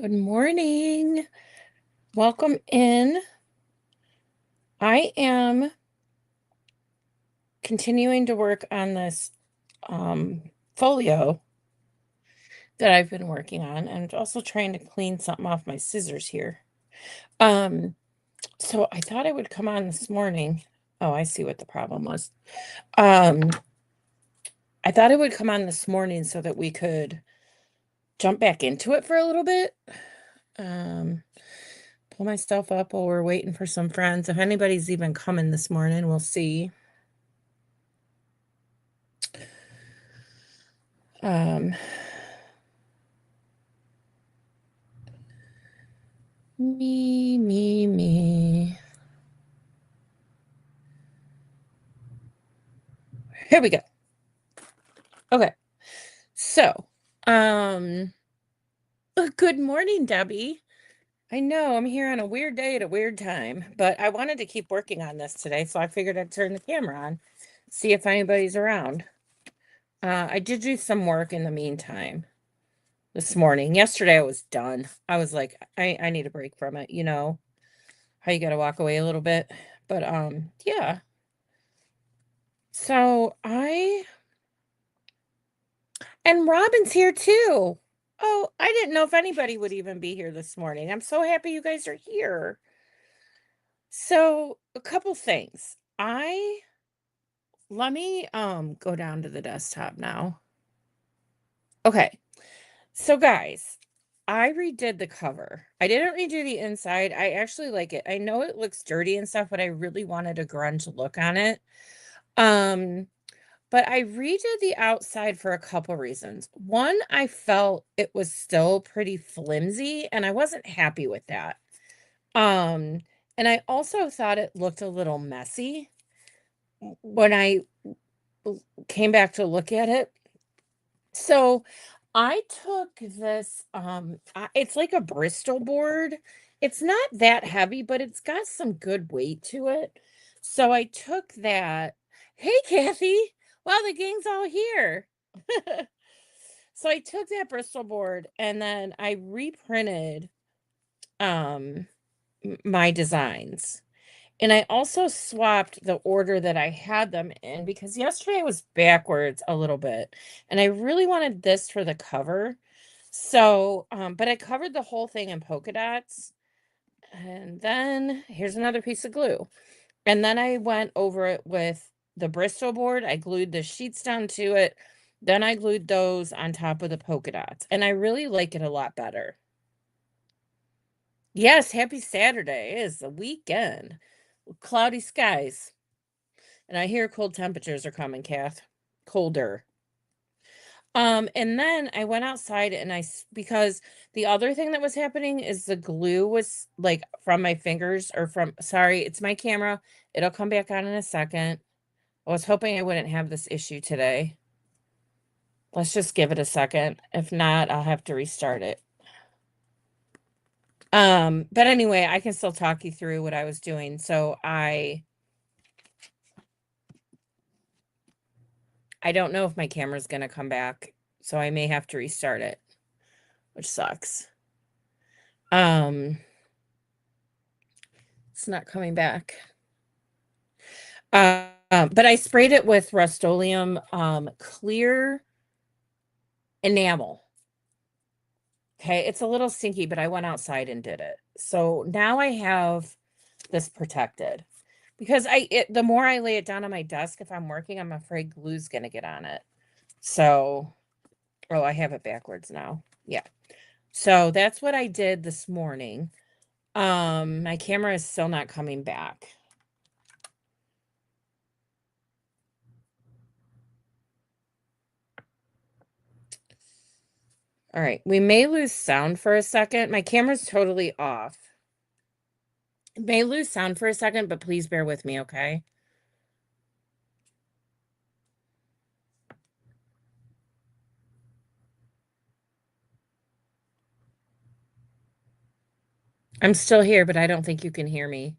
Good morning. Welcome in. I am continuing to work on this folio that I've been working on. I'm also trying to clean something off my scissors here. Um, so I thought I would come on this morning. Oh, I see what the problem was. Um, I thought I would come on this morning so that we could jump back into it for a little bit. Um, pull my stuff up while we're waiting for some friends. If anybody's even coming this morning, we'll see. Um, me. Here we go. Okay. So, um, good morning, Debbie. I know I'm here on a weird day at a weird time, but I wanted to keep working on this today, so I figured I'd turn the camera on, see if anybody's around. I did do some work in the meantime this morning. Yesterday I was done. I was like, I need a break from it, how you gotta walk away a little bit. But yeah. So and Robin's here too. Oh, I didn't know if anybody would even be here this morning. I'm so happy you guys are here. So, a couple things. I Let me go down to the desktop now. Okay. So guys, I redid the cover. I didn't redo the inside. I actually like it. I know it looks dirty and stuff, but I really wanted a grunge look on it. Um But I redid the outside for a couple reasons. One, I felt it was still pretty flimsy, and I wasn't happy with that. Um, and I also thought it looked a little messy when I came back to look at it. So I took this, it's like a Bristol board. It's not that heavy, but it's got some good weight to it. So I took that. Hey, Kathy. Wow, the gang's all here. So I took that Bristol board and then I reprinted um my designs. And I also swapped the order that I had them in because yesterday was backwards a little bit. And I really wanted this for the cover. So, but I covered the whole thing in polka dots. And then here's another piece of glue. And then I went over it with the Bristol board. I glued the sheets down to it. Then I glued those on top of the polka dots. And I really like it a lot better. Yes, happy Saturday. It is the weekend. Cloudy skies. And I hear cold temperatures are coming, Kath. Colder. And then I went outside and because the other thing that was happening is the glue was like from my fingers or sorry, it's my camera. It'll come back on in a second. I was hoping I wouldn't have this issue today. Let's just give it a second. If not, I'll have to restart it. But anyway, I can still talk you through what I was doing. So I don't know if my camera's going to come back, so I may have to restart it, which sucks. It's not coming back. But I sprayed it with Rust-Oleum clear enamel. Okay, it's a little stinky, but I went outside and did it. So now I have this protected because the more I lay it down on my desk, if I'm working, I'm afraid glue's gonna get on it. So, oh, I have it backwards now. Yeah. So that's what I did this morning. My camera is still not coming back. All right, we may lose sound for a second. My camera's totally off. It may lose sound for a second, but please bear with me, okay? I'm still here, but I don't think you can hear me.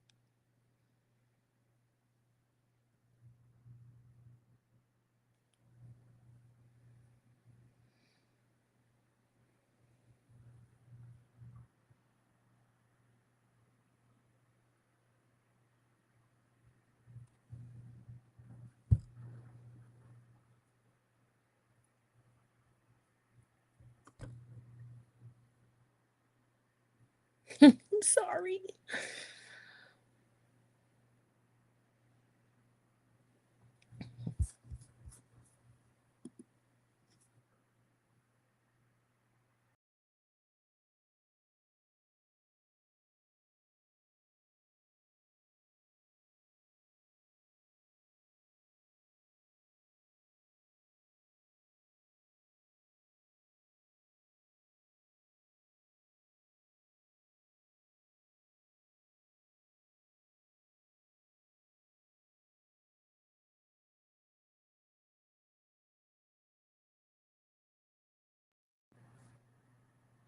I'm sorry.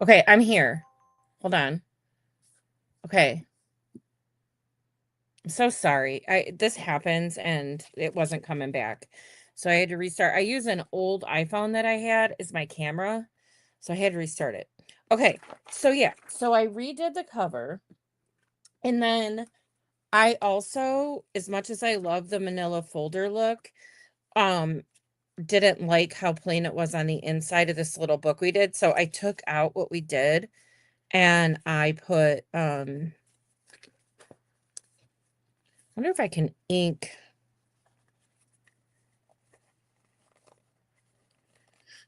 Okay, I'm here. Hold on. Okay. I'm so sorry. This happens and it wasn't coming back. So I had to restart. I use an old iPhone that I had as my camera. So I had to restart it. Okay. So yeah. So I redid the cover. And then I also, as much as I love the manila folder look, um, didn't like how plain it was on the inside of this little book we did. So I took out what we did and I put I wonder if I can ink.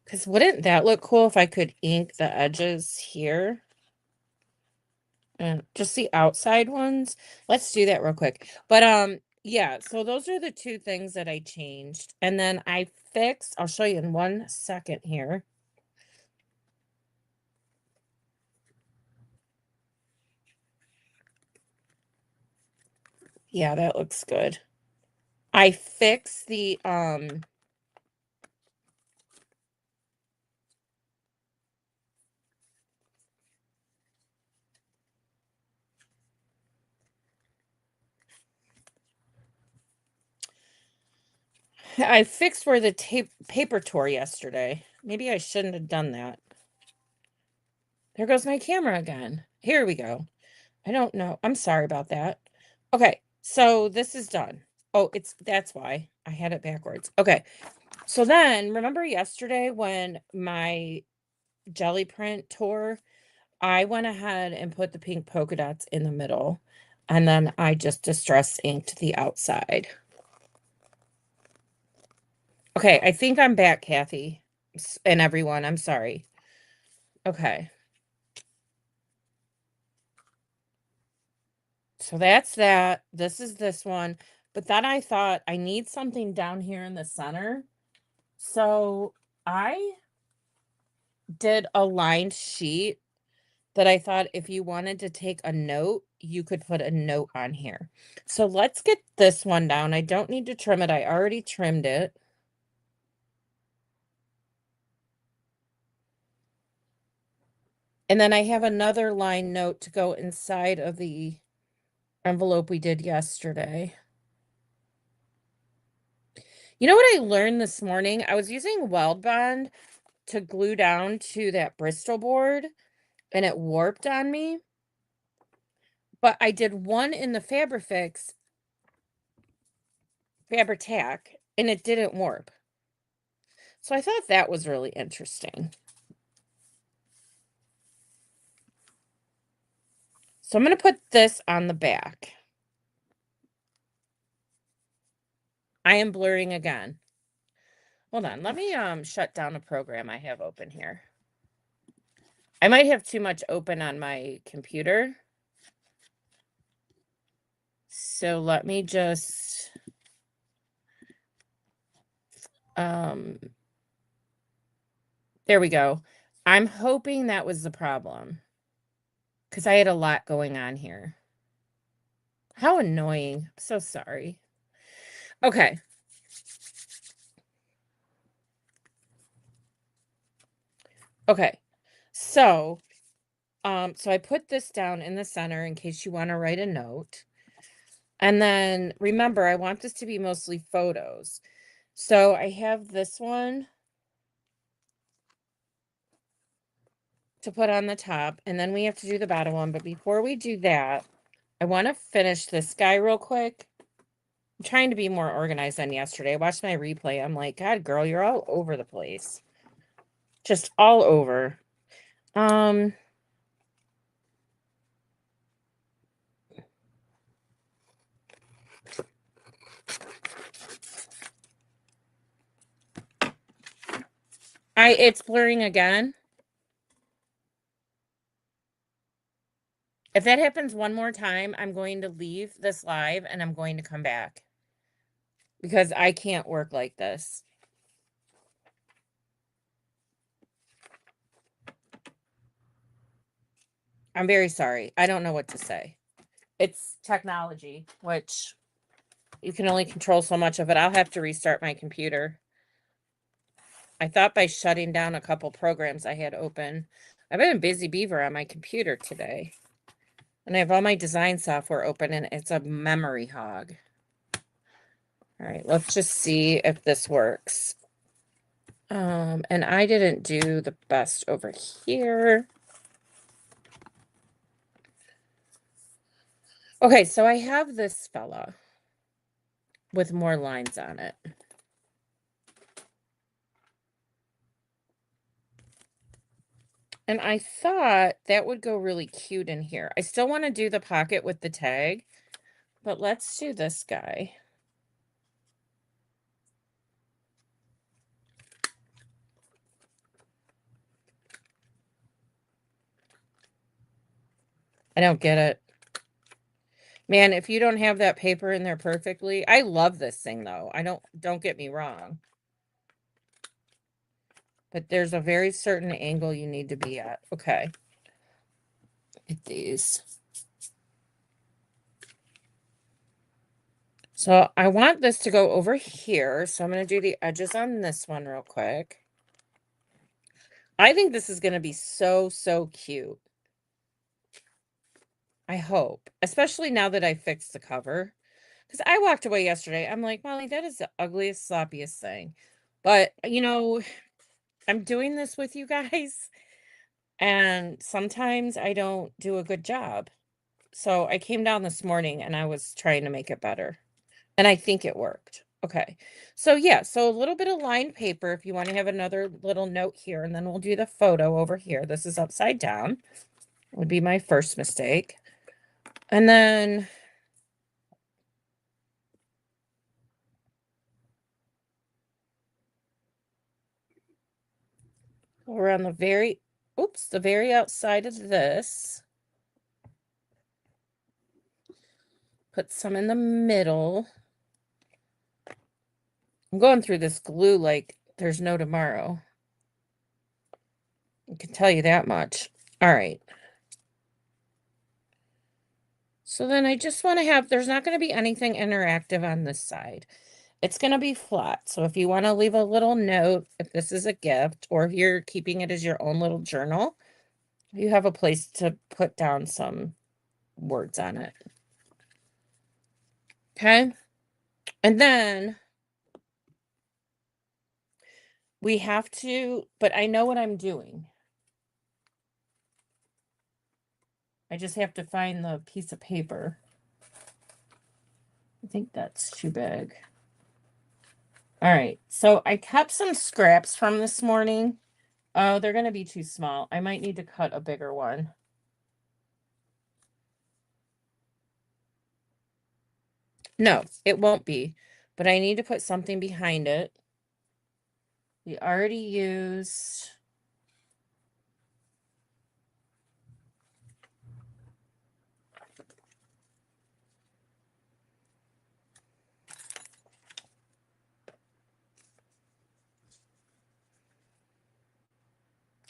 Because wouldn't that look cool if I could ink the edges here? And just the outside ones? Let's do that real quick. But, yeah, so those are the two things that I changed. And then I fixed, I'll show you in 1 second here. Yeah, that looks good. I fixed the, I fixed where the tape paper tore yesterday. Maybe I shouldn't have done that. There goes my camera again. Here we go. I don't know. I'm sorry about that. Okay, so this is done. Oh, that's why I had it backwards. Okay. So then remember yesterday when my jelly print tore, I went ahead and put the pink polka dots in the middle, and then I just distress inked the outside. Okay, I think I'm back, Kathy, and everyone. I'm sorry. Okay. So that's that. This is this one. But then I thought I need something down here in the center. So I did a lined sheet that I thought if you wanted to take a note, you could put a note on here. So let's get this one down. I don't need to trim it. I already trimmed it. And then I have another line note to go inside of the envelope we did yesterday. You know what I learned this morning? I was using Weld Bond to glue down to that Bristol board and it warped on me. But I did one in the Fabri-Tac and it didn't warp. So I thought that was really interesting. So I'm going to put this on the back. I am blurring again. Hold on. Let me shut down a program I have open here. I might have too much open on my computer. So let me just there we go. I'm hoping that was the problem because I had a lot going on here. How annoying. I'm so sorry. Okay. Okay. So, so I put this down in the center in case you want to write a note. And then remember, I want this to be mostly photos. So I have this one to put on the top, and then we have to do the bottom one. But before we do that, I want to finish this guy real quick. I'm trying to be more organized than yesterday. I watched my replay. I'm like, God, girl, you're all over the place. Just all over. Um, It's blurring again. If that happens one more time, I'm going to leave this live and I'm going to come back because I can't work like this. I'm very sorry. I don't know what to say. It's technology, which you can only control so much of it. I'll have to restart my computer. I thought by shutting down a couple programs I had open. I've been a busy beaver on my computer today. And I have all my design software open and it's a memory hog. All right, let's just see if this works. And I didn't do the best over here. Okay, so I have this fella with more lines on it. And I thought that would go really cute in here. I still want to do the pocket with the tag, but let's do this guy. I don't get it. Man, if you don't have that paper in there perfectly, I love this thing though. Don't get me wrong. But there's a very certain angle you need to be at. Okay. Get these. So I want this to go over here. So I'm going to do the edges on this one real quick. I think this is going to be so, so cute. I hope. Especially now that I fixed the cover. Because I walked away yesterday. I'm like, Molly, that is the ugliest, sloppiest thing. But, you know, I'm doing this with you guys. And sometimes I don't do a good job. So I came down this morning and I was trying to make it better. And I think it worked. Okay. So yeah, so a little bit of lined paper if you want to have another little note here, and then we'll do the photo over here. This is upside down. Would be my first mistake. And then go around the very, oops, the very outside of this. Put some in the middle. I'm going through this glue like there's no tomorrow. I can tell you that much. All right. So then I just want to have, there's not going to be anything interactive on this side. It's going to be flat. So if you want to leave a little note, if this is a gift, or if you're keeping it as your own little journal, you have a place to put down some words on it. Okay. And then we have to, but I know what I'm doing. I just have to find the piece of paper. I think that's too big. All right. So I kept some scraps from this morning. Oh, they're going to be too small. I might need to cut a bigger one. No, it won't be, but I need to put something behind it. We already used,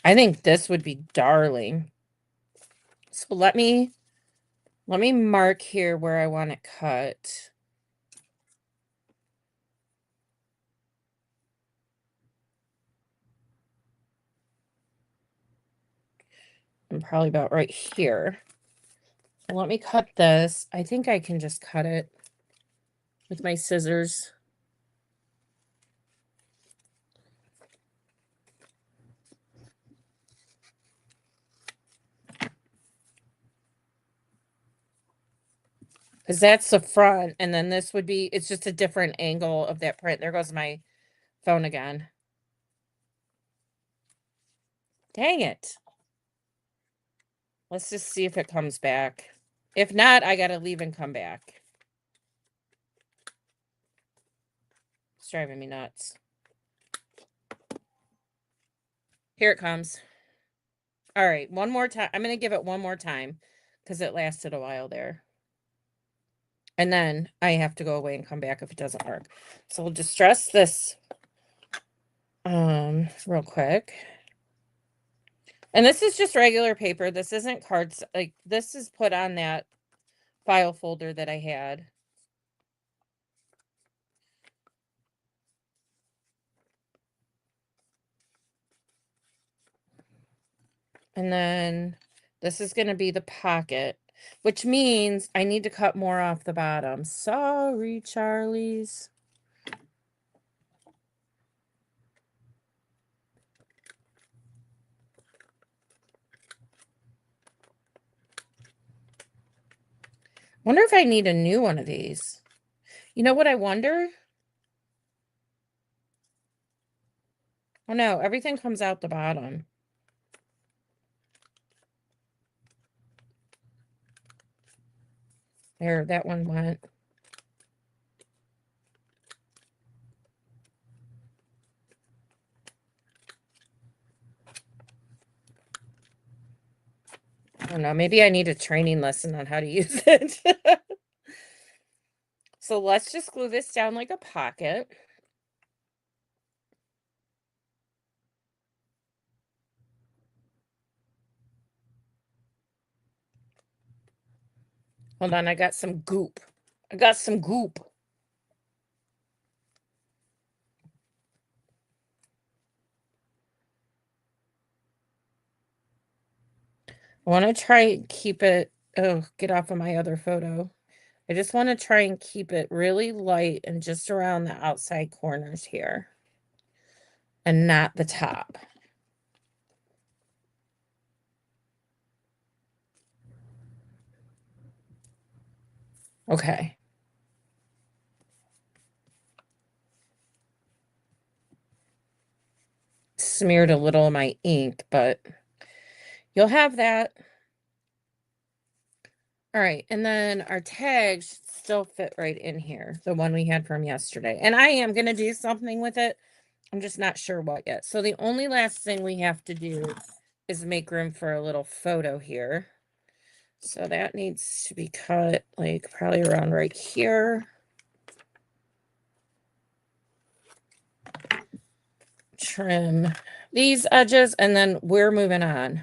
I think this would be darling. So let me mark here where I want it cut. I'm probably about right here. Let me cut this. I think I can just cut it with my scissors. Because that's the front, and then this would be, it's just a different angle of that print. There goes my phone again. Dang it. Let's just see if it comes back. If not, I got to leave and come back. It's driving me nuts. Here it comes. All right, one more time. I'm going to give it one more time because it lasted a while there. And then I have to go away and come back if it doesn't work. So we'll distress this real quick. And this is just regular paper. This isn't cards. Like, this is put on that file folder that I had. And then this is going to be the pocket, which means I need to cut more off the bottom. Sorry, Charlies. Wonder if I need a new one of these. You know what I wonder? Oh no, everything comes out the bottom. There, that one went. I don't know, maybe I need a training lesson on how to use it. So let's just glue this down like a pocket. Hold on, I got some goop. I got some goop. I want to try and keep it. Oh, get off of my other photo. I just want to try and keep it really light and just around the outside corners here and not the top. Okay. Smeared a little of my ink, but you'll have that. All right, and then our tags should still fit right in here, the one we had from yesterday. And I am going to do something with it. I'm just not sure what yet. So the only last thing we have to do is make room for a little photo here. So that needs to be cut like probably around right here. Trim these edges, and then we're moving on.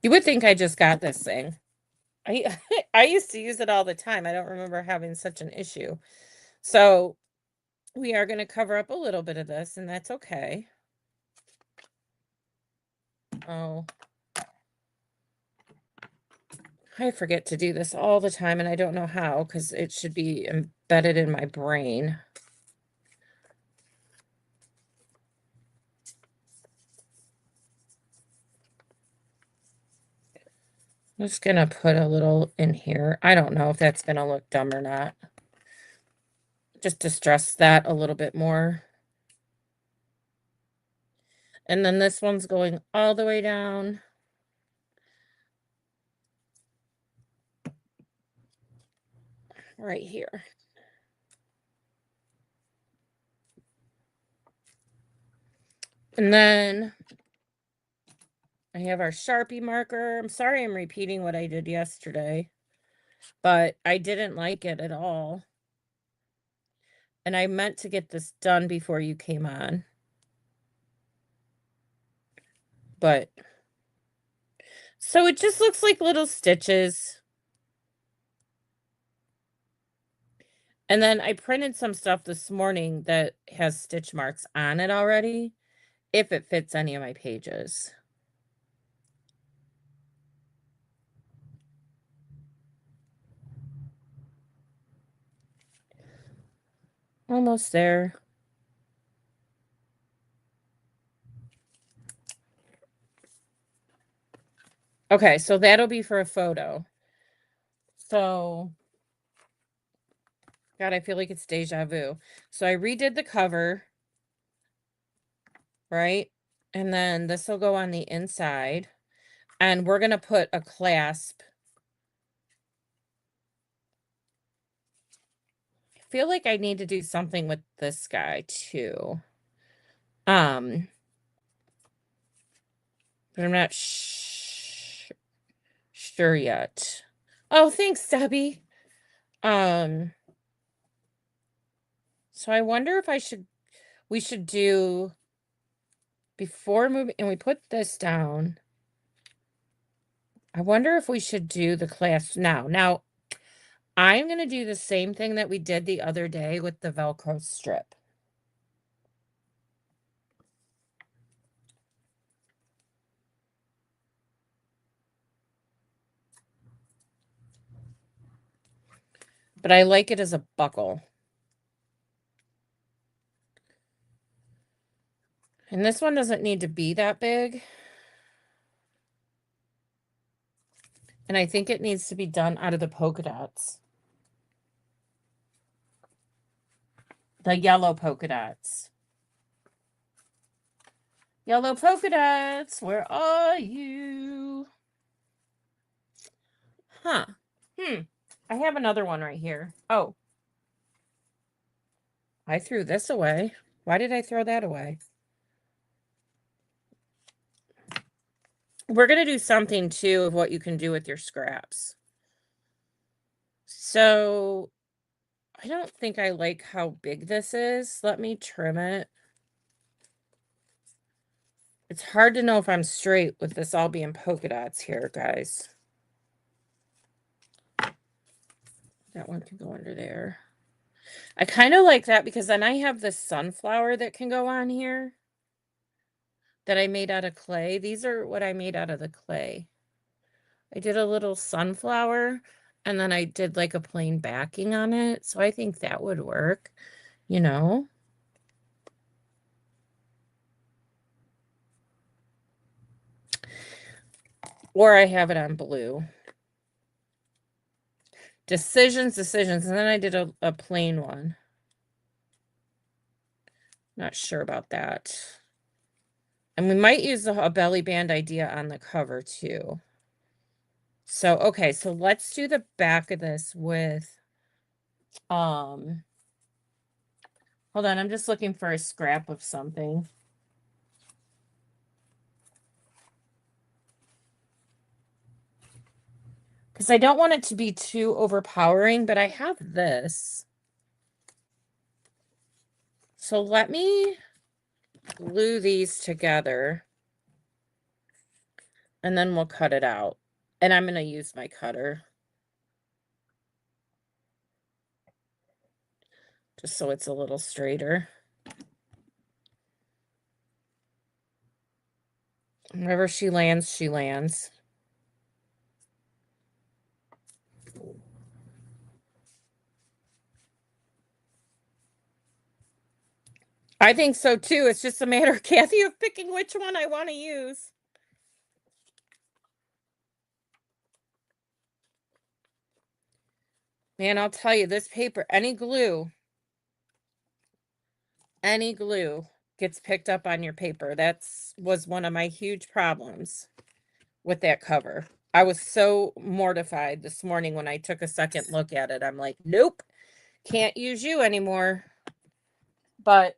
You would think I just got this thing. I I used to use it all the time. I don't remember having such an issue. So we are going to cover up a little bit of this, and that's okay. Oh, I forget to do this all the time, and I don't know how because it should be embedded in my brain. I'm just going to put a little in here. I don't know if that's going to look dumb or not. Just to stress that a little bit more. And then this one's going all the way down. Right here. And then I have our Sharpie marker. I'm sorry I'm repeating what I did yesterday, but I didn't like it at all. And I meant to get this done before you came on. But so it just looks like little stitches. And then I printed some stuff this morning that has stitch marks on it already, if it fits any of my pages. Almost there. Okay, so that'll be for a photo. So God, I feel like it's deja vu. So I redid the cover, right? And then this will go on the inside. And we're going to put a clasp. I feel like I need to do something with this guy too. But I'm not sure yet. Oh, thanks, Debbie. So I wonder if we should do before moving, and we put this down. I wonder if we should do the clasp now. Now, I'm going to do the same thing that we did the other day with the Velcro strip. But I like it as a buckle. And this one doesn't need to be that big. And I think it needs to be done out of the polka dots. The yellow polka dots. Yellow polka dots, where are you? Huh. I have another one right here. Oh. I threw this away. Why did I throw that away? We're going to do something, too, of what you can do with your scraps. So, I don't think I like how big this is. Let me trim it. It's hard to know if I'm straight with this all being polka dots here, guys. That one can go under there. I kind of like that because then I have this sunflower that can go on here that I made out of clay. These are what I made out of the clay. I did a little sunflower and then I did like a plain backing on it. So I think that would work, you know? Or I have it on blue. Decisions. And then I did a plain one. Not sure about that. And we might use a belly band idea on the cover too. So, okay, so let's do the back of this with, hold on, I'm just looking for a scrap of something. Because I don't want it to be too overpowering, but I have this. So let me glue these together. And then we'll cut it out. And I'm going to use my cutter. Just so it's a little straighter. Wherever she lands, she lands. I think so too. It's just a matter, Kathy, of picking which one I want to use. Man, I'll tell you, this paper, any glue gets picked up on your paper. Was one of my huge problems with that cover. I was so mortified this morning when I took a second look at it. I'm like, nope, can't use you anymore. But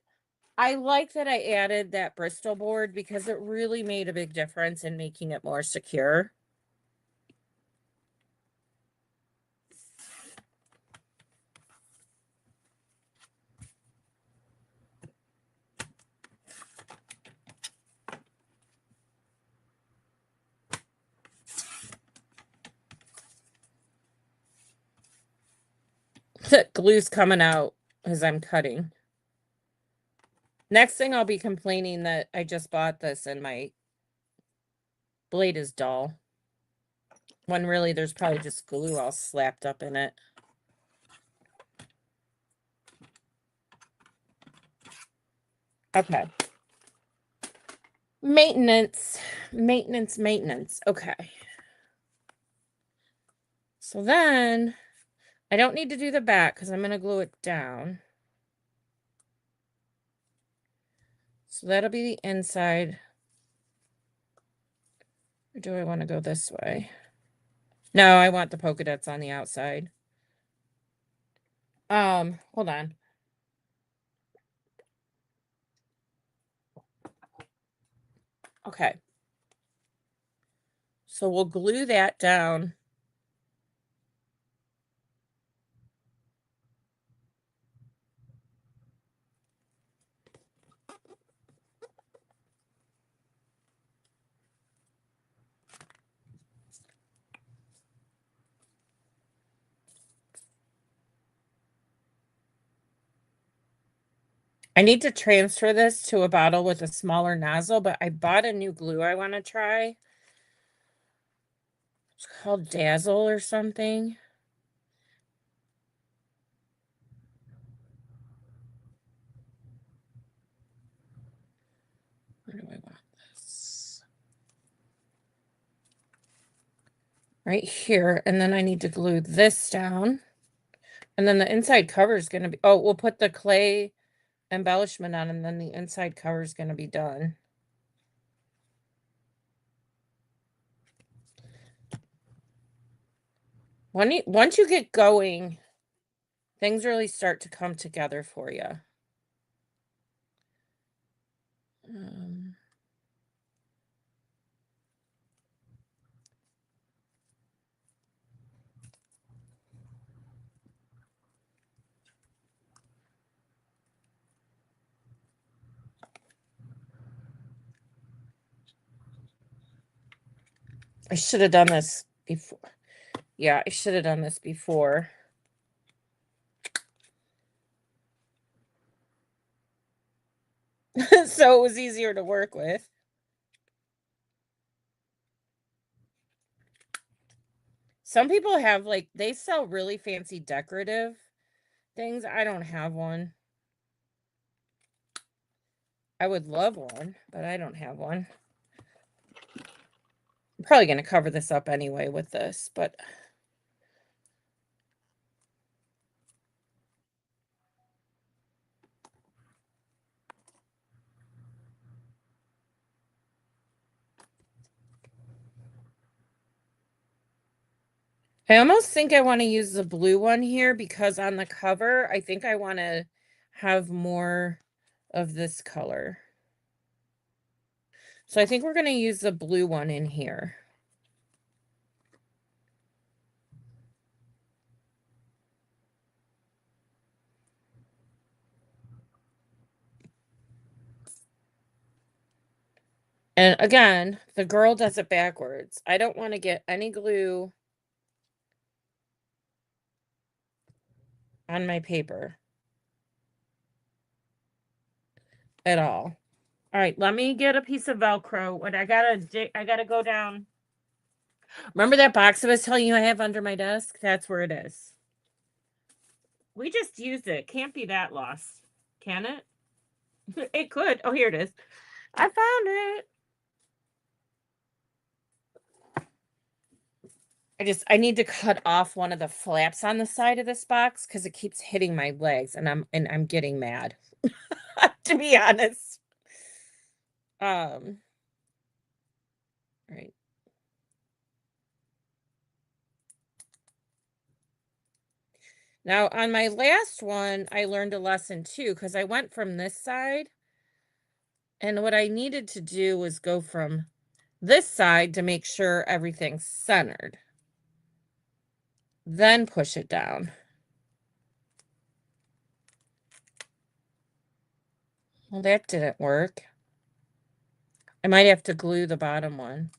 I like that I added that Bristol board because it really made a big difference in making it more secure. Glue's coming out as I'm cutting. Next thing I'll be complaining that I just bought this and my blade is dull. When really there's probably just glue all slapped up in it. Okay. Maintenance. Okay. So then I don't need to do the back because I'm going to glue it down. So that'll be the inside. Or do I want to go this way? No, I want the polka dots on the outside. Hold on. Okay. So we'll glue that down. I need to transfer this to a bottle with a smaller nozzle, but I bought a new glue I want to try. It's called Dazzle or something. Where do I want this? Right here. And then I need to glue this down. And then the inside cover is going to be, oh, we'll put the clay embellishment on and then the inside cover is going to be done. Once you get going, things really start to come together for you. I should have done this before. Yeah, I should have done this before. So it was easier to work with. Some people have like they sell really fancy decorative things. I don't have one. I would love one, but I don't have one. I'm probably going to cover this up anyway with this, but I almost think I want to use the blue one here because on the cover, I think I want to have more of this color. So I think we're going to use the blue one in here. And again, the girl does it backwards. I don't want to get any glue on my paper at all. All right, let me get a piece of Velcro. What I gotta go down. Remember that box I was telling you I have under my desk? That's where it is. We just used it. Can't be that lost, can it? It could. Oh, here it is. I found it. I need to cut off one of the flaps on the side of this box because it keeps hitting my legs and I'm getting mad. To be honest. Right. Now on my last one, I learned a lesson too, because I went from this side. And what I needed to do was go from this side to make sure everything's centered. Then push it down. Well, that didn't work. I might have to glue the bottom one.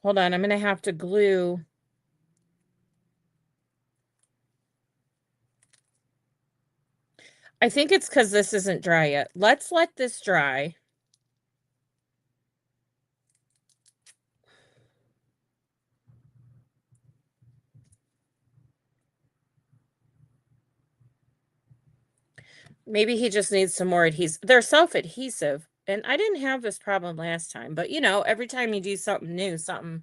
Hold on, I'm going to have to glue. I think it's because this isn't dry yet. Let's let this dry. Maybe he just needs some more adhesive. They're self-adhesive. And I didn't have this problem last time. But, you know, every time you do something new, something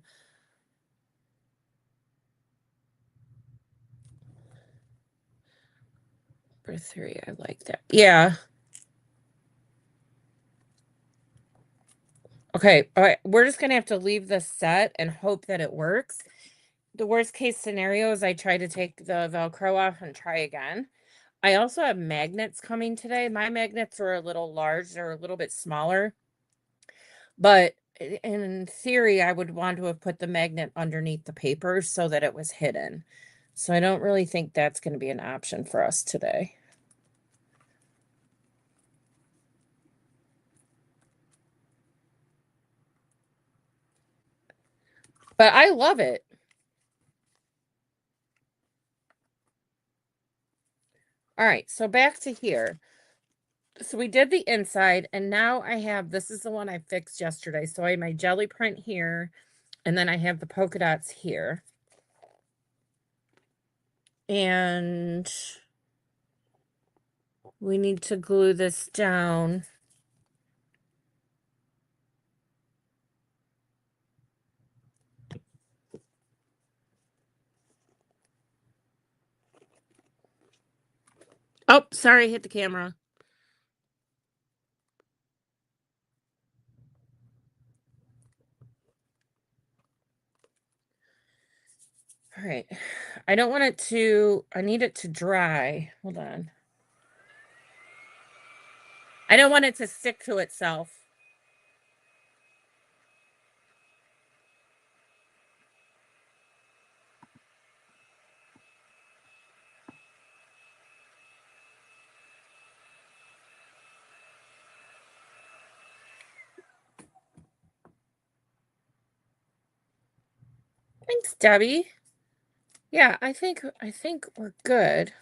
Number 3, I like that. Yeah. Okay, all right. We're just gonna have to leave this set and hope that it works. The worst case scenario is I try to take the Velcro off and try again. I also have magnets coming today. My magnets are a little large, they're a little bit smaller, but in theory, I would want to have put the magnet underneath the paper so that it was hidden. So I don't really think that's going to be an option for us today. But I love it. All right, so back to here. So we did the inside, and now I have, this is the one I fixed yesterday. So I have my jelly print here, and then I have the polka dots here. And we need to glue this down. Oh, sorry, hit the camera. All right. I don't want it to, I need it to dry. Hold on. I don't want it to stick to itself. Thanks, Debbie. Yeah, I think we're good.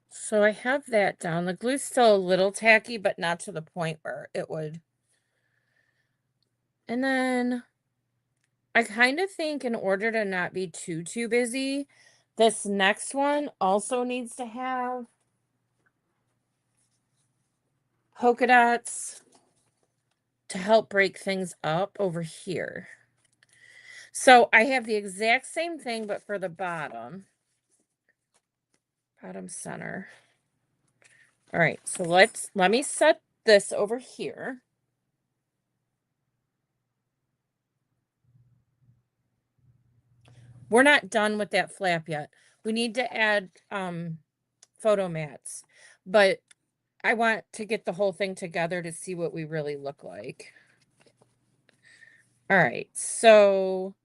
So I have that down. The glue's still a little tacky, but not to the point where it would. And then I kind of think in order to not be too busy, this next one also needs to have polka dots to help break things up over here. So I have the exact same thing, but for the bottom center. All right, so let me set this over here. We're not done with that flap yet. We need to add photo mats, but I want to get the whole thing together to see what we really look like. All right, so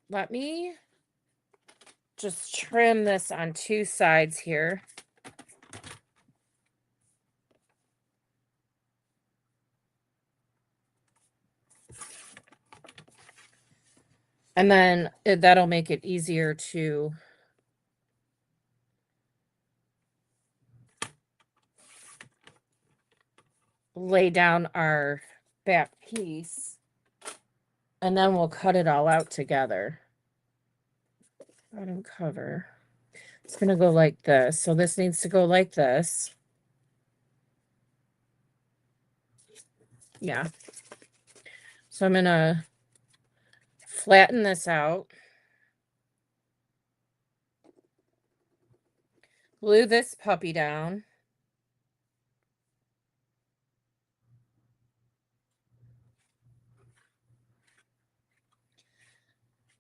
let me just trim this on 2 sides here. And then that'll make it easier to lay down our back piece. And then we'll cut it all out together. Bottom cover. It's going to go like this. So this needs to go like this. Yeah. So I'm going to flatten this out. Glue this puppy down.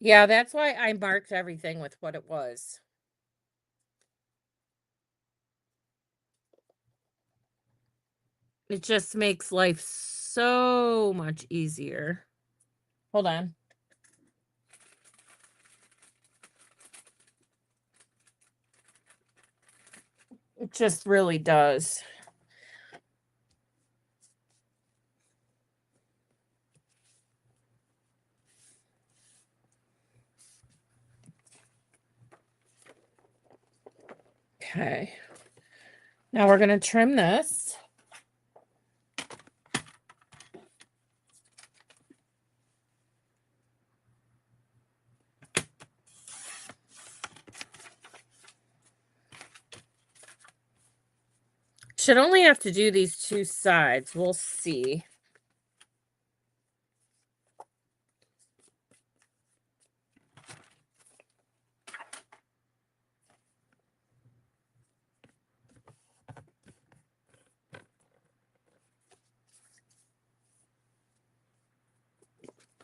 Yeah, that's why I marked everything with what it was. It just makes life so much easier. Hold on. It just really does. Okay. Now we're going to trim this. Should only have to do these 2 sides. We'll see.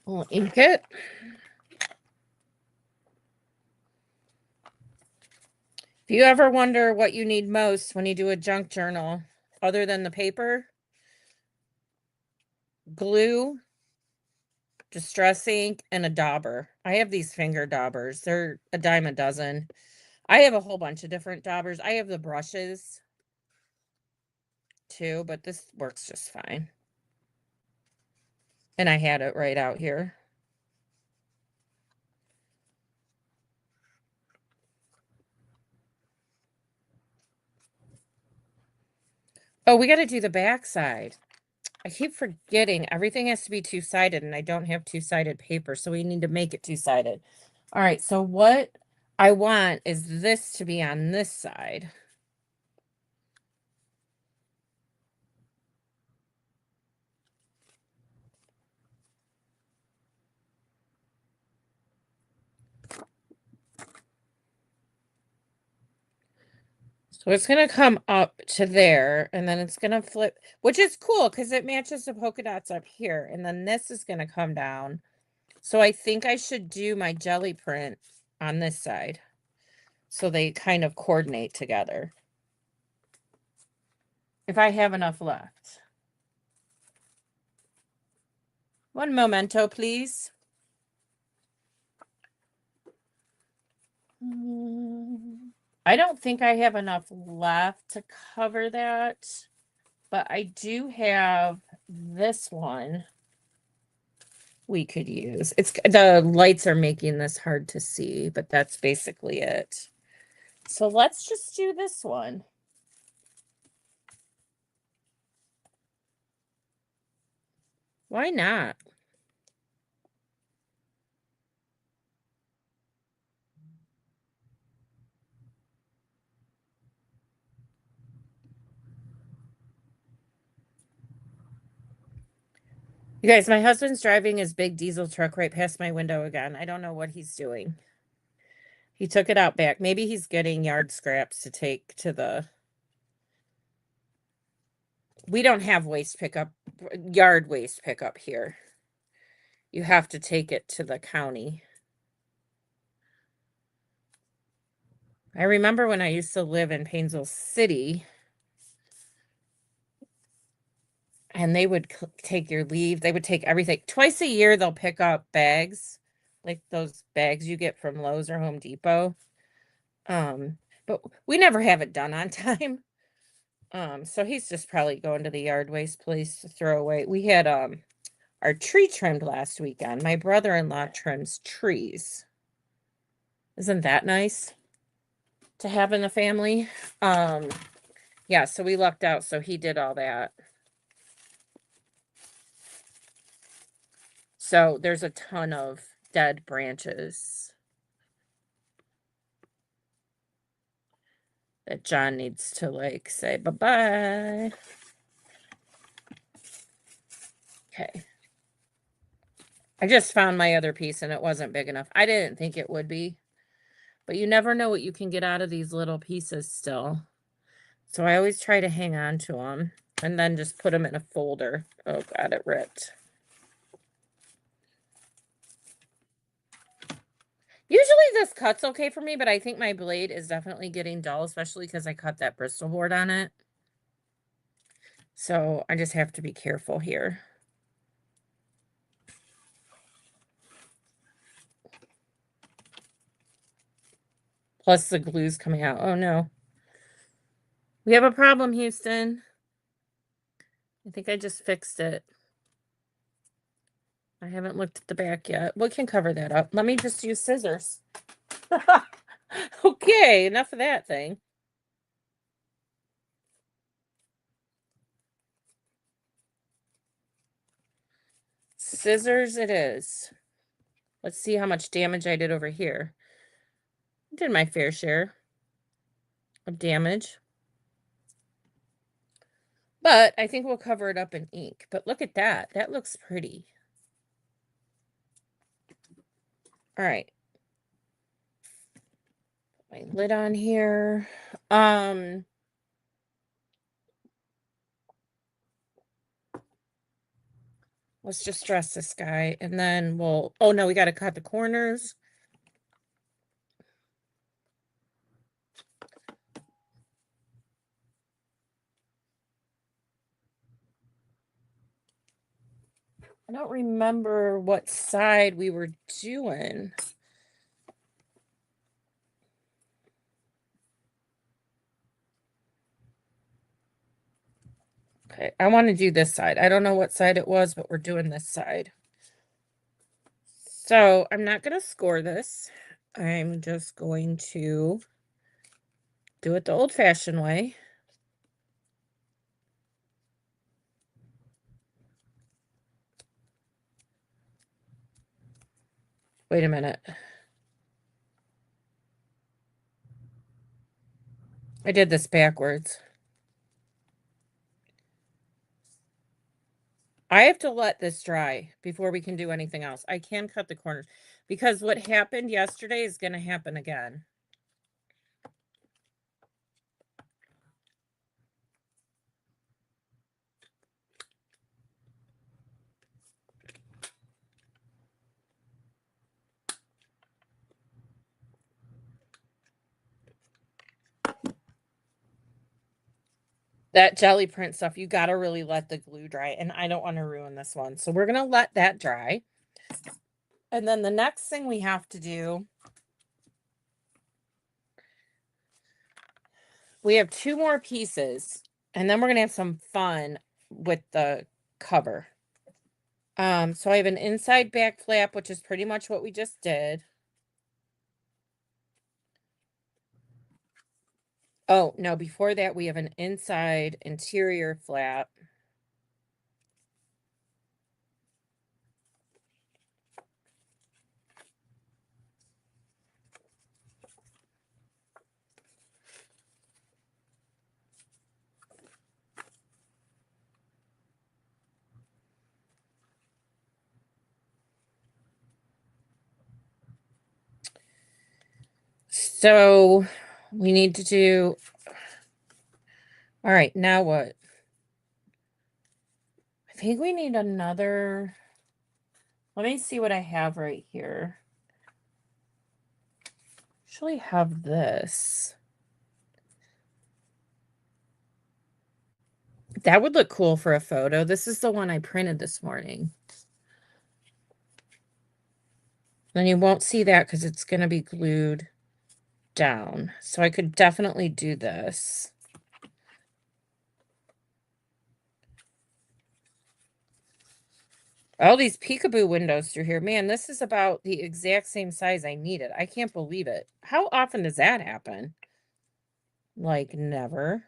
We'll ink it. If you ever wonder what you need most when you do a junk journal, other than the paper, glue, distress ink, and a dauber. I have these finger daubers. They're a dime a dozen. I have a whole bunch of different daubers. I have the brushes too, but this works just fine. And I had it right out here. Oh, we got to do the back side. I keep forgetting everything has to be two-sided, and I don't have two-sided paper, so we need to make it two-sided. All right, so what I want is this to be on this side. So it's going to come up to there, and then it's going to flip, which is cool because it matches the polka dots up here. And then this is going to come down. So I think I should do my jelly print on this side so they kind of coordinate together. If I have enough left. One memento, please. I don't think I have enough left to cover that, but I do have this one we could use. It's the lights are making this hard to see, but that's basically it. So let's just do this one. Why not? You guys, my husband's driving his big diesel truck right past my window again. I don't know what he's doing. He took it out back. Maybe he's getting yard scraps to take to the. We don't have waste pickup, yard waste pickup here. You have to take it to the county. I remember when I used to live in Painesville City, and they would take your leave. They would take everything. Twice a year, they'll pick up bags, like those bags you get from Lowe's or Home Depot. But we never have it done on time. So he's just probably going to the yard waste place to throw away. We had our tree trimmed last weekend. My brother-in-law trims trees. Isn't that nice to have in the family? Yeah, so we lucked out, so he did all that. So there's a ton of dead branches that John needs to like say bye-bye. Okay. I just found my other piece and it wasn't big enough. I didn't think it would be, but you never know what you can get out of these little pieces still. So I always try to hang on to them and then just put them in a folder. Oh God, it ripped. Usually this cut's okay for me, but I think my blade is definitely getting dull, especially because I cut that Bristol board on it. So I just have to be careful here. Plus the glue's coming out. Oh no. We have a problem, Houston. I think I just fixed it. I haven't looked at the back yet. We can cover that up. Let me just use scissors. Okay, enough of that thing. Scissors it is. Let's see how much damage I did over here. I did my fair share of damage. But I think we'll cover it up in ink. But look at that. That looks pretty. All right. Put my lid on here. Let's just dress this guy and then we'll, oh no, we got to cut the corners. I don't remember what side we were doing. Okay, I want to do this side. I don't know what side it was, but we're doing this side. So I'm not going to score this. I'm just going to do it the old-fashioned way. Wait a minute. I did this backwards. I have to let this dry before we can do anything else. I can cut the corners because what happened yesterday is going to happen again. That jelly print stuff, you got to really let the glue dry, and I don't want to ruin this one. So we're going to let that dry. And then the next thing we have to do, we have 2 more pieces, and then we're going to have some fun with the cover. So I have an inside back flap, which is pretty much what we just did. Oh, no, before that, we have an inside interior flap. So we need to do, all right, now what? I think we need another, let me see what I have right here. Actually have this. That would look cool for a photo. This is the one I printed this morning. Then you won't see that because it's going to be glued down. So I could definitely do this. All these peekaboo windows through here. Man, this is about the exact same size I needed. I can't believe it. How often does that happen? Like, never.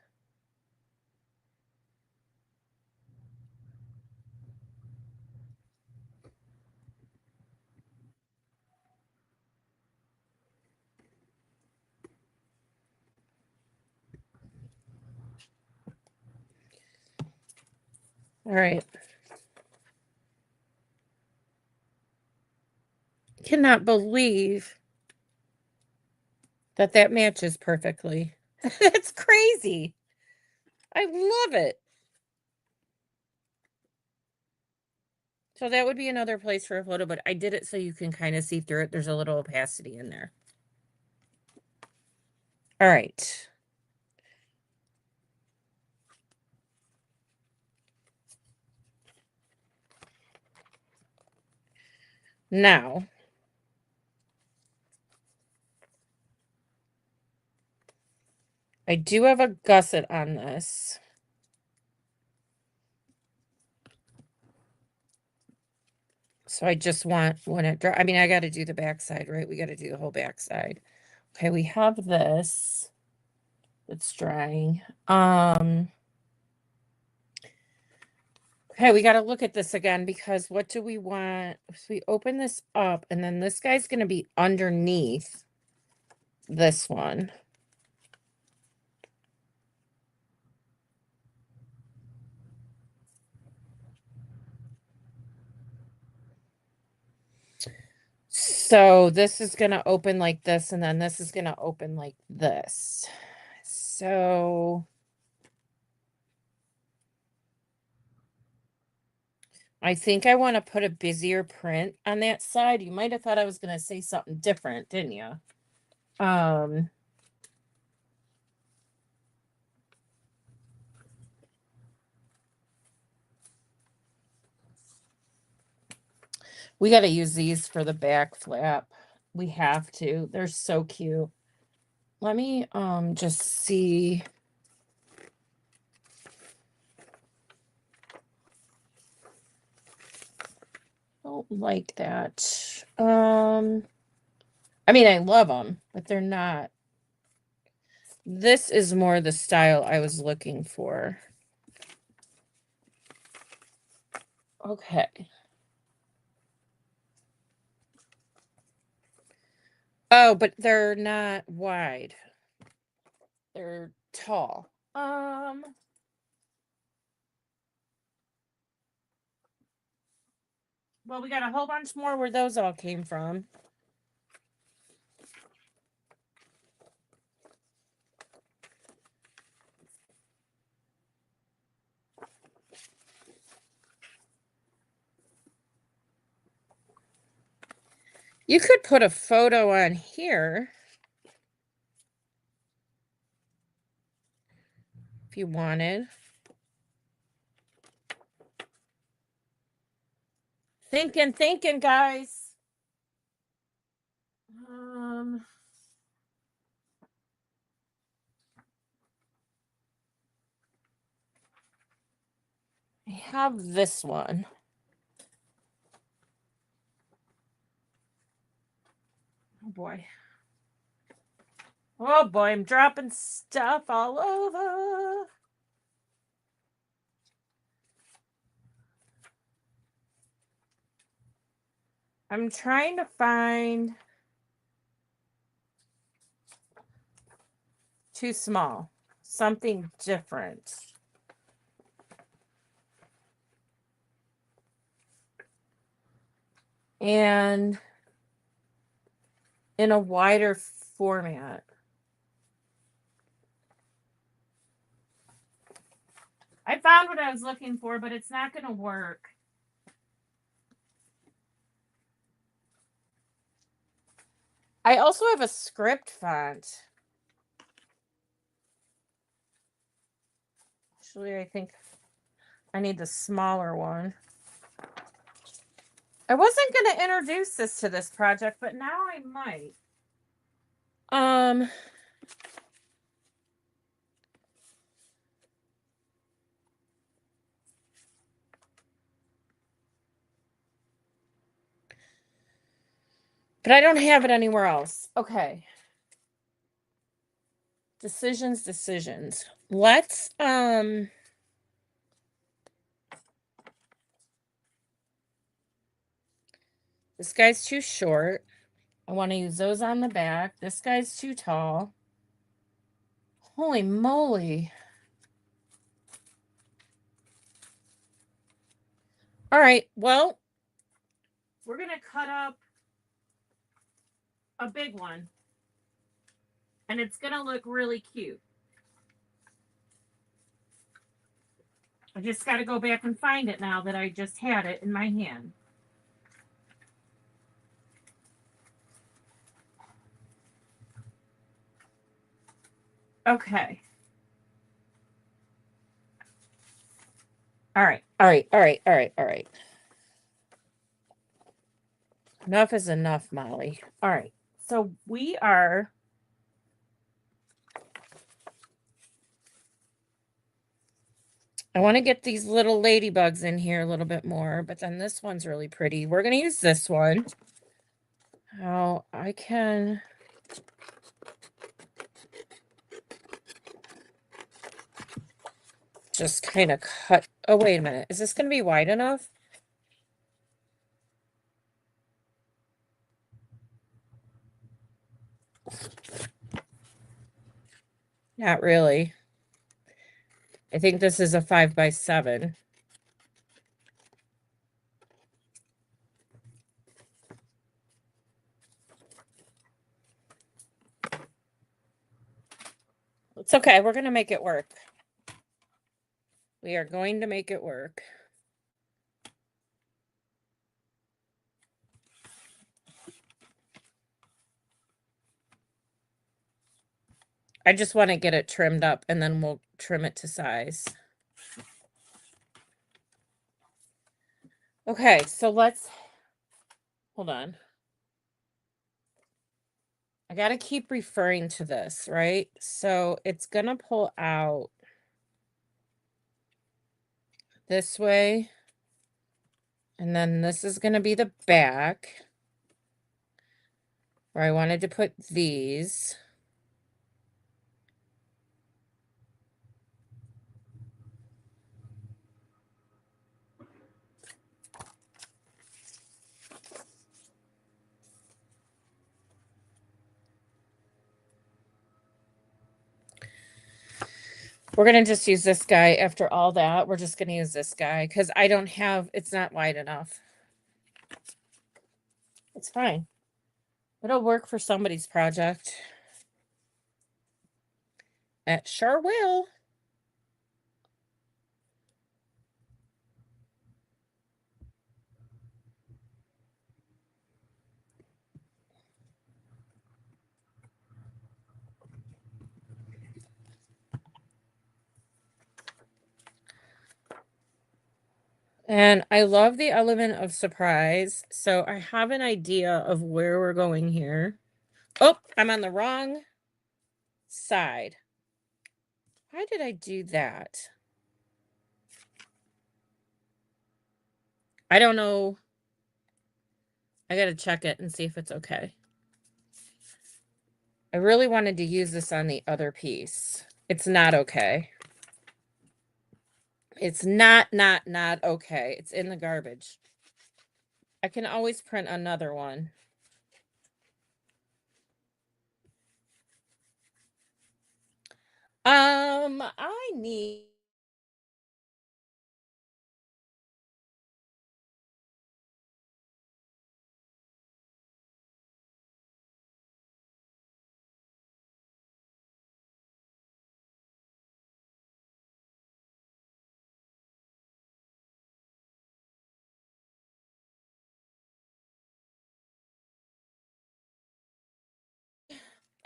All right. Cannot believe that that matches perfectly. That's crazy. I love it. So that would be another place for a photo, but I did it so you can kind of see through it. There's a little opacity in there. All right. Now, I do have a gusset on this. So I just want when it dry. I mean, I got to do the back side, right? We got to do the whole back side. Okay, we have this. It's drying. Okay, we got to look at this again because what do we want? So we open this up and then this guy's going to be underneath this one. So this is going to open like this, and then this is going to open like this. So I think I want to put a busier print on that side. You might have thought I was going to say something different, didn't you? We got to use these for the back flap. We have to. They're so cute. Let me just see. Don't like that. I mean, I love them, but they're not. This is more the style I was looking for. Okay. Oh, but they're not wide. They're tall. Well, we got a whole bunch more where those all came from. You could put a photo on here if you wanted. Thinking, guys. I have this one. Oh boy. Oh boy, I'm dropping stuff all over. I'm trying to find too small, something different. And in a wider format. I found what I was looking for, but it's not going to work. I also have a script font. Actually, I think I need the smaller one. I wasn't going to introduce this to this project, but now I might. But I don't have it anywhere else. Okay. Decisions. Let's this guy's too short. I want to use those on the back. This guy's too tall. Holy moly. All right. Well, we're going to cut up a big one. And it's going to look really cute. I just got to go back and find it now that I just had it in my hand. Okay. All right. Enough is enough, Molly. All right. So we are I want to get these little ladybugs in here a little bit more, but then this one's really pretty. We're going to use this one. Now I can just kind of cut. Oh, wait a minute. Is this going to be wide enough? Not really. I think this is a 5x7. It's okay. We're going to make it work. We are going to make it work. I just want to get it trimmed up and then we'll trim it to size. Okay, so hold on. I got to keep referring to this, right? So it's going to pull out this way. And then this is going to be the back where I wanted to put these. We're going to just use this guy after all that. We're just going to use this guy because I don't have, it's not wide enough. It's fine. It'll work for somebody's project. It sure will. And I love the element of surprise. So I have an idea of where we're going here. Oh, I'm on the wrong side. Why did I do that? I don't know. I got to check it and see if it's okay. I really wanted to use this on the other piece. It's not okay. It's not okay. It's in the garbage. I can always print another one. I need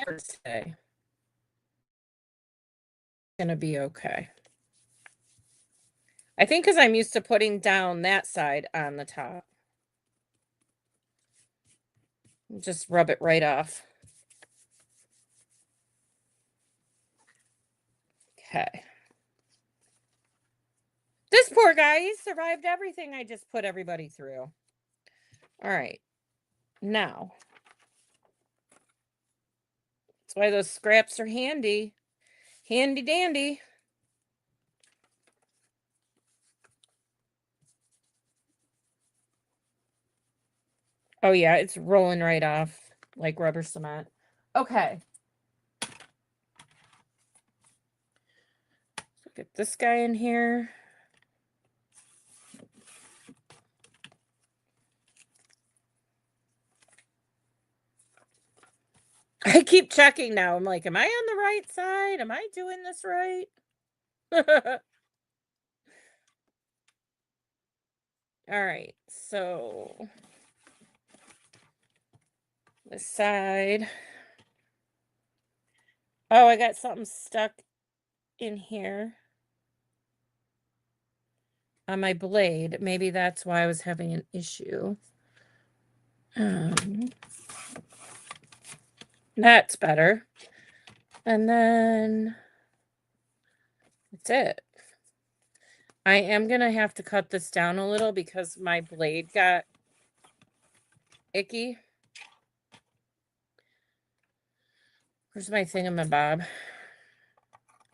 to say it's gonna be okay. I think because I'm used to putting down that side on the top. Just rub it right off. Okay. This poor guy, he survived everything I just put everybody through. All right. Now, that's why those scraps are handy. Handy dandy. Oh, yeah, it's rolling right off like rubber cement. Okay. So get this guy in here. I keep checking now. I'm like, am I on the right side? Am I doing this right? All right. So this side. Oh, I got something stuck in here on my blade. Maybe that's why I was having an issue. That's better. And then that's it. I am going to have to cut this down a little because my blade got icky. Where's my thingamabob?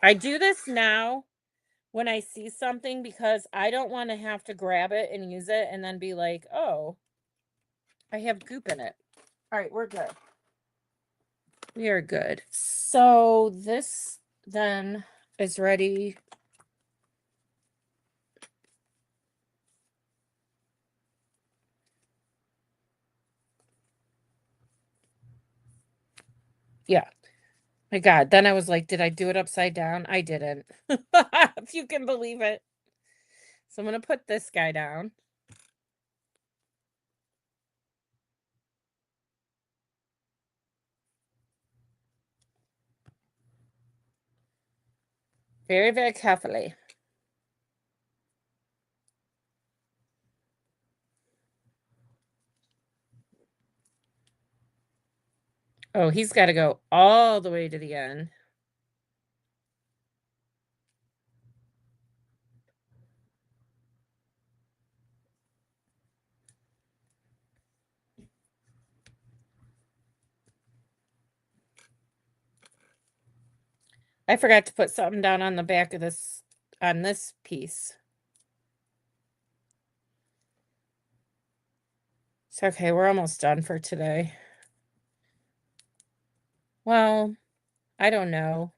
I do this now when I see something because I don't want to have to grab it and use it and then be like, oh, I have goop in it. All right, we're good. We are good. So this then is ready. Yeah. My God. Then I was like, did I do it upside down? I didn't. If you can believe it. So I'm going to put this guy down. Very, very carefully. Oh, he's got to go all the way to the end. I forgot to put something down on the back of this, on this piece. It's okay, we're almost done for today. Well, I don't know.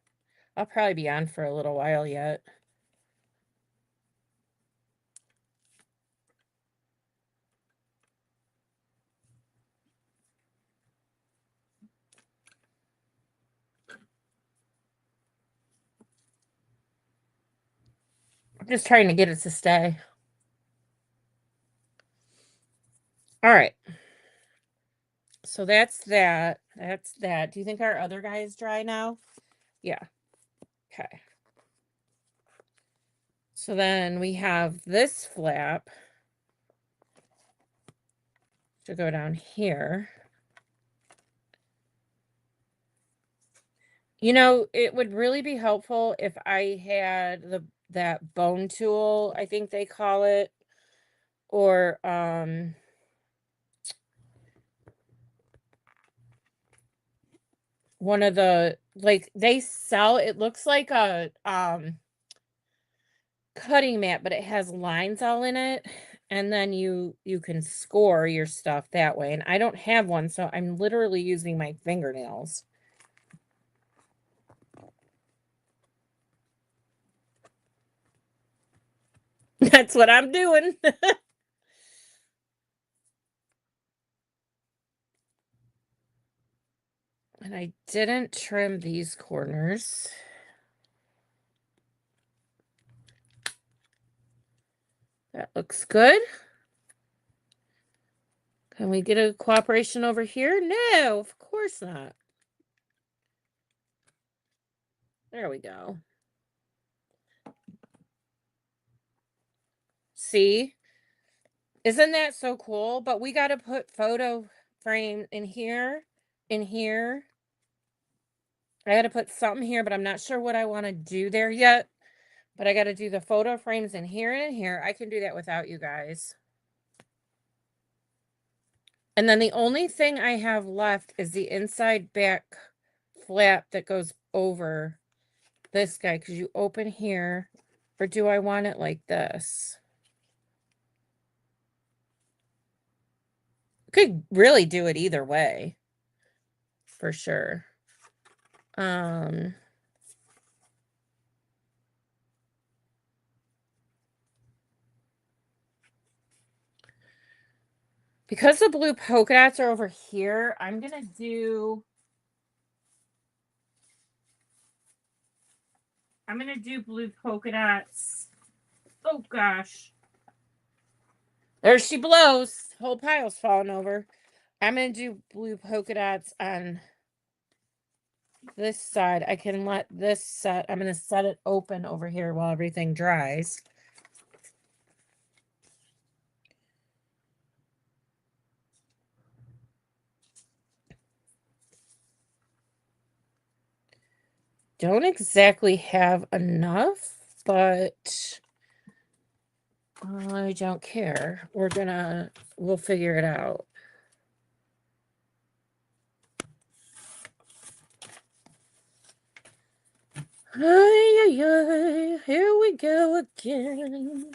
I'll probably be on for a little while yet. I'm just trying to get it to stay. All right. So that's that. That's that. Do you think our other guy is dry now? Yeah. Okay. So then we have this flap to go down here. You know, it would really be helpful if I had that bone tool, I think they call it, or one of the, like, they sell, it looks like a cutting mat, but it has lines all in it, and then you can score your stuff that way, and I don't have one, so I'm literally using my fingernails. That's what I'm doing. And I didn't trim these corners. That looks good. Can we get a cooperation over here? No, of course not. There we go. See? Isn't that so cool? But we got to put photo frame in here, in here. I got to put something here, but I'm not sure what I want to do there yet. But I got to do the photo frames in here and in here. I can do that without you guys. And then the only thing I have left is the inside back flap that goes over this guy, because you open here, or do I want it like this? Could really do it either way, for sure. Because the blue polka dots are over here, I'm gonna do blue polka dots. Oh gosh. There she blows. Whole pile's falling over. I'm gonna do blue polka dots on this side. I can let this set. I'm gonna set it open over here while everything dries. Don't exactly have enough, but I don't care. We'll figure it out. Ay, ay, ay, here we go again.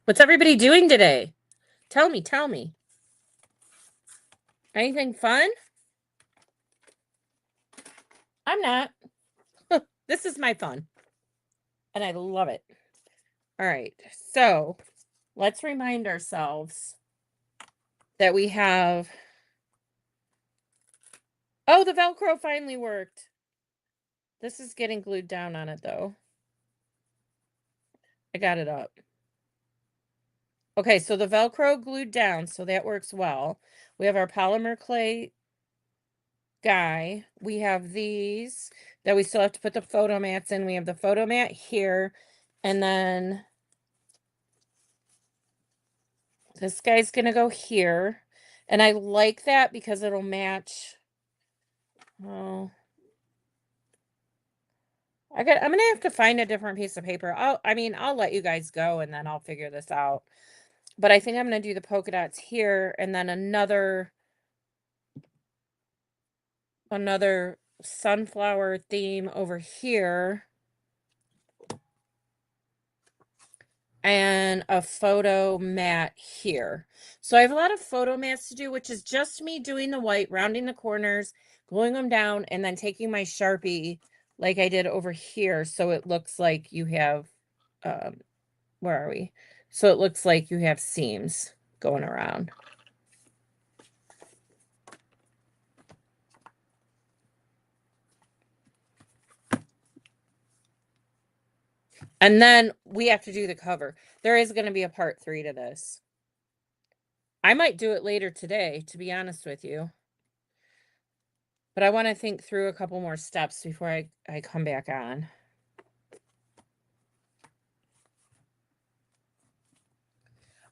What's everybody doing today? Tell me, tell me. Anything fun? I'm not. This is my fun. And I love it. All right. So let's remind ourselves that we have. Oh, the Velcro finally worked. This is getting glued down on it, though. I got it up. Okay, so the Velcro glued down, so that works well. We have our polymer clay guy. We have these that we still have to put the photo mats in. We have the photo mat here, and then this guy's gonna go here. And I like that because it'll match. Oh, I'm gonna have to find a different piece of paper. I'll let you guys go and then I'll figure this out. But I think I'm gonna do the polka dots here and then another sunflower theme over here and a photo mat here. So I have a lot of photo mats to do, which is just me doing the white, rounding the corners, gluing them down, and then taking my Sharpie like I did over here so it looks like you have, um, where are we? So it looks like you have seams going around. And then we have to do the cover. There is going to be a part 3 to this. I might do it later today, to be honest with you. But I want to think through a couple more steps before I come back on.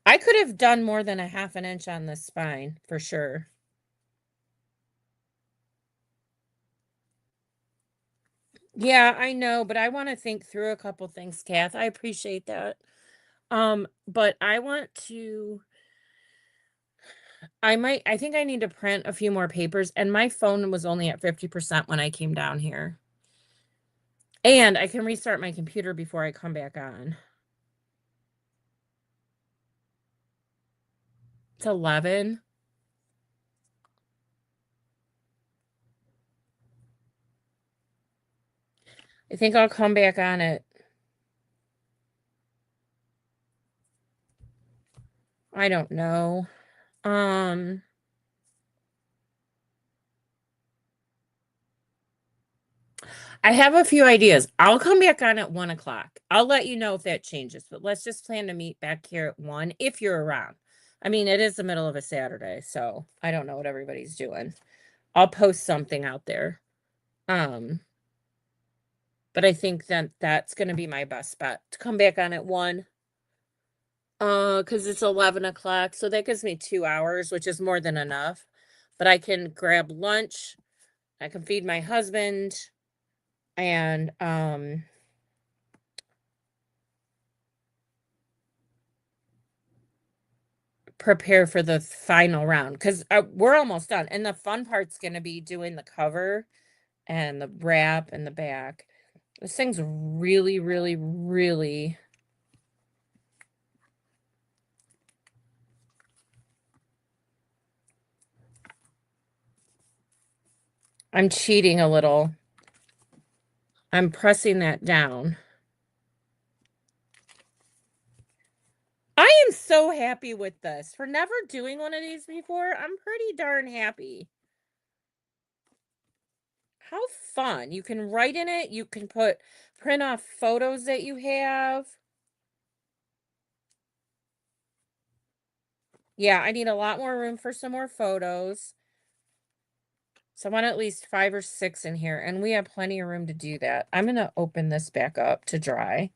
I could have done more than a half an inch on this spine, for sure. Yeah, I know, but I want to think through a couple things, Kath. I appreciate that. But I think I need to print a few more papers, and my phone was only at 50% when I came down here. And I can restart my computer before I come back on. It's 11. I think I'll come back on it. I don't know. Um, I have a few ideas. I'll come back on at 1 o'clock. I'll let you know if that changes, but let's just plan to meet back here at 1 if you're around. I mean, it is the middle of a Saturday, so I don't know what everybody's doing. I'll post something out there. Um, but I think that that's going to be my best bet to come back on at 1. Because it's 11 o'clock, so that gives me 2 hours, which is more than enough. But I can grab lunch, I can feed my husband, and prepare for the final round because we're almost done. And the fun part's going to be doing the cover and the wrap and the back. This thing's really, really, really. I'm cheating a little. I'm pressing that down. I am so happy with this. For never doing one of these before, I'm pretty darn happy. How fun. You can write in it. You can print off photos that you have. Yeah, I need a lot more room for some more photos. So I want at least 5 or 6 in here, and we have plenty of room to do that. I'm gonna open this back up to dry.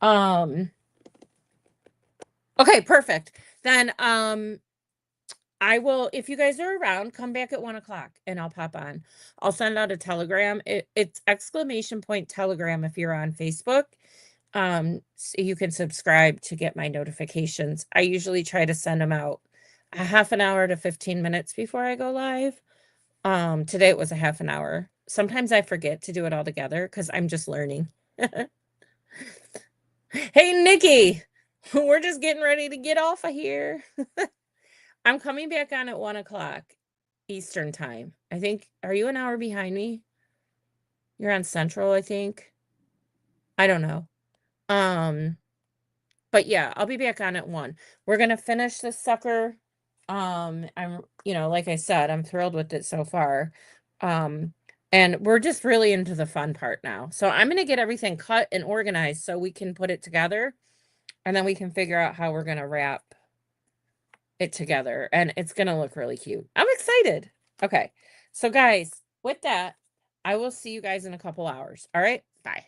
Um, okay, perfect. Then I will, if you guys are around, come back at 1 o'clock and I'll pop on. I'll send out a telegram. It's exclamation point telegram if you're on Facebook. So you can subscribe to get my notifications. I usually try to send them out a half an hour to 15 minutes before I go live. Today it was a half an hour. Sometimes I forget to do it all together because I'm just learning. Hey, Nikki, we're just getting ready to get off of here. I'm coming back on at 1 o'clock Eastern time. I think, are you an hour behind me? You're on Central, I think. I don't know. Um, but yeah, I'll be back on at 1. We're gonna finish this sucker. Like I said, I'm thrilled with it so far. Um, and we're just really into the fun part now. So I'm gonna get everything cut and organized so we can put it together. and then we can figure out how we're gonna wrap it together, and it's gonna look really cute. I'm excited. Okay. So guys, with that, I will see you guys in a couple hours. All right? Bye.